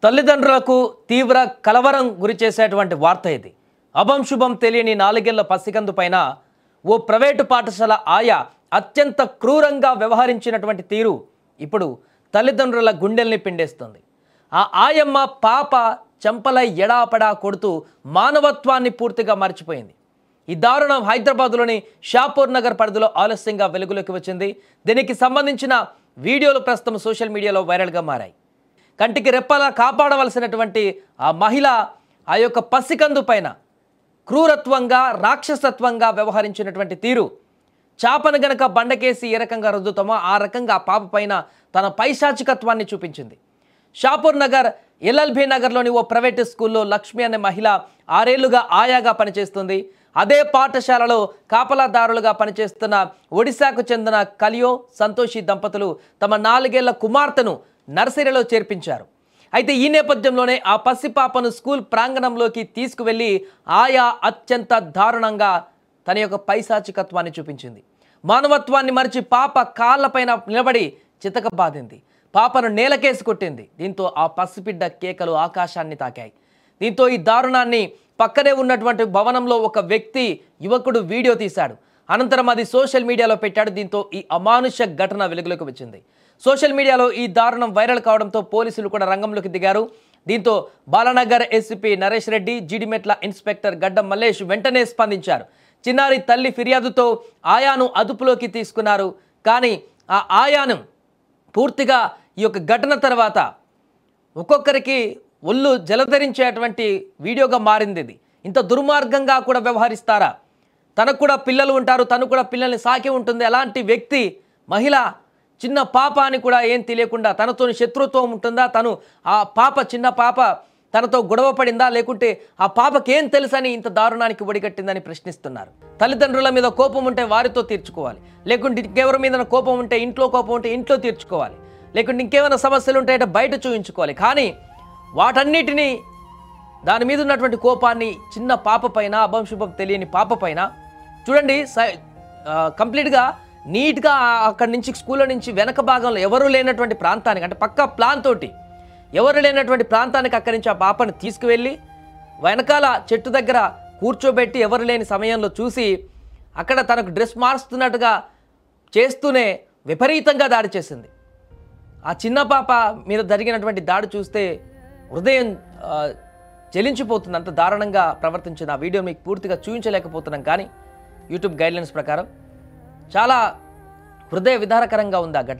తల్లిదండ్రులకు తీవ్ర కలవరం గురిచేసేటువంటి వార్త ఇది. అభం శుభం తెలియని 4 ఏళ్ల పసికందు పైన ఓ ప్రైవేటు పాఠశాల ఆయా అత్యంత క్రూరంగా వ్యవహరించినటువంటి తీరు ఇప్పుడు తల్లిదండ్రుల గుండెల్ని పిండేస్తుంది. ఆ ఆయమ్మ పాప చెంపల ఎడాపడా కొడుతూ మానవత్వాన్ని పూర్తిగా మర్చిపోయింది. ఈ దారుణం హైదరాబాద్లోని షాపూర్ నగర్ పరిధిలో ఆలస్యంగా వెలుగులోకి వచ్చింది. దీనికి సంబంధించిన వీడియోలు ప్రస్తుతం సోషల్ మీడియాలో వైరల్గా మారాయి. కంటికి రెప్పలా కాపాడవలసినటువంటి ఆ మహిళ ఆ యొక్క పసికందు పైన క్రూరత్వంగా రాక్షసత్వంగా వ్యవహరించినటువంటి తీరు చాపను గనక బండకేసి ఏ రకంగా రుద్దుతామో ఆ రకంగా ఆ పాప పైన తన పైశాచికత్వాన్ని చూపించింది. షాపూర్ నగర్ ఎల్ఎల్బీ నగర్లోని ఓ ప్రైవేటు స్కూల్లో లక్ష్మి అనే మహిళ 6 ఏళ్లుగా ఆయాగా పనిచేస్తుంది. అదే పాఠశాలలో కాపలాదారులుగా పనిచేస్తున్న ఒడిశాకు చెందిన కలియో సంతోషి దంపతులు తమ 4 ఏళ్ల కుమార్తెను నర్సరీలో చేర్పించారు. అయితే ఈ నేపథ్యంలోనే ఆ పసిపాపను స్కూల్ ప్రాంగణంలోకి తీసుకువెళ్ళి ఆయా అత్యంత దారుణంగా తన యొక్క పైశాచికత్వాన్ని చూపించింది. మానవత్వాన్ని మరిచి పాప కాళ్ళపైన నిలబడి చితకబాదింది. పాపను నేలకేసి కొట్టింది. దీంతో ఆ పసిబిడ్డ కేకలు ఆకాశాన్ని తాకాయి. దీంతో ఈ దారుణాన్ని పక్కనే ఉన్నటువంటి భవనంలో ఒక వ్యక్తి యువకుడు వీడియో తీశాడు. అనంతరం అది సోషల్ మీడియాలో పెట్టాడు. దీంతో ఈ అమానుష ఘటన వెలుగులోకి వచ్చింది. సోషల్ మీడియాలో ఈ దారుణం వైరల్ కావడంతో పోలీసులు కూడా రంగంలోకి దిగారు. దీంతో బాలనగర్ ఎస్పీ నరేష్ రెడ్డి, జీడిమెట్ల ఇన్స్పెక్టర్ గడ్డం మల్లేష్ వెంటనే స్పందించారు. చిన్నారి తల్లి ఫిర్యాదుతో ఆయాను అదుపులోకి తీసుకున్నారు. కానీ ఆ ఆయాను పూర్తిగా ఈ యొక్క ఘటన తర్వాత ఒక్కొక్కరికి ఒళ్ళు జలధరించేటువంటి వీడియోగా మారింది. ఇది ఇంత దుర్మార్గంగా కూడా వ్యవహరిస్తారా? తనకు కూడా పిల్లలు ఉంటారు, తను కూడా పిల్లల్ని సాకి ఉంటుంది. అలాంటి వ్యక్తి మహిళ చిన్న పాప అని కూడా ఏం తెలియకుండా తనతో శత్రుత్వం ఉంటుందా? తను ఆ పాప చిన్న పాప తనతో గొడవ పడిందా? లేకుంటే ఆ పాపకేం తెలుసని ఇంత దారుణానికి ఒడిగట్టిందని ప్రశ్నిస్తున్నారు. తల్లిదండ్రుల మీద కోపం ఉంటే వారితో తీర్చుకోవాలి, లేకుంటే ఇంకెవరి మీద కోపం ఉంటే ఇంట్లో కోపం ఉంటే ఇంట్లో తీర్చుకోవాలి, లేకుంటే ఇంకేమైనా సమస్యలు ఉంటాయంటే బయట చూపించుకోవాలి. కానీ వాటన్నిటినీ దాని మీద ఉన్నటువంటి కోపాన్ని చిన్న పాప పైన, అభం శుభం తెలియని పాప పైన చూడండి. కంప్లీట్గా నీట్గా అక్కడి నుంచి స్కూల్లో నుంచి వెనక భాగంలో ఎవరు లేనటువంటి ప్రాంతానికి, అంటే పక్క ప్లాన్ తోటి ఎవరు లేనటువంటి ప్రాంతానికి అక్కడి నుంచి ఆ పాపను తీసుకువెళ్ళి వెనకాల చెట్టు దగ్గర కూర్చోబెట్టి ఎవరు లేని సమయంలో చూసి అక్కడ తనకు డ్రెస్ మారుస్తున్నట్టుగా చేస్తూనే విపరీతంగా దాడి చేసింది. ఆ చిన్న పాప మీద జరిగినటువంటి దాడి చూస్తే హృదయం చెలించిపోతుంది. అంత దారుణంగా ప్రవర్తించిన ఆ వీడియో మీకు పూర్తిగా చూపించలేకపోతున్నాం. కానీ యూట్యూబ్ గైడ్లైన్స్ ప్రకారం చాలా హృదయ విదారకరంగా ఉంది ఆ ఘటన.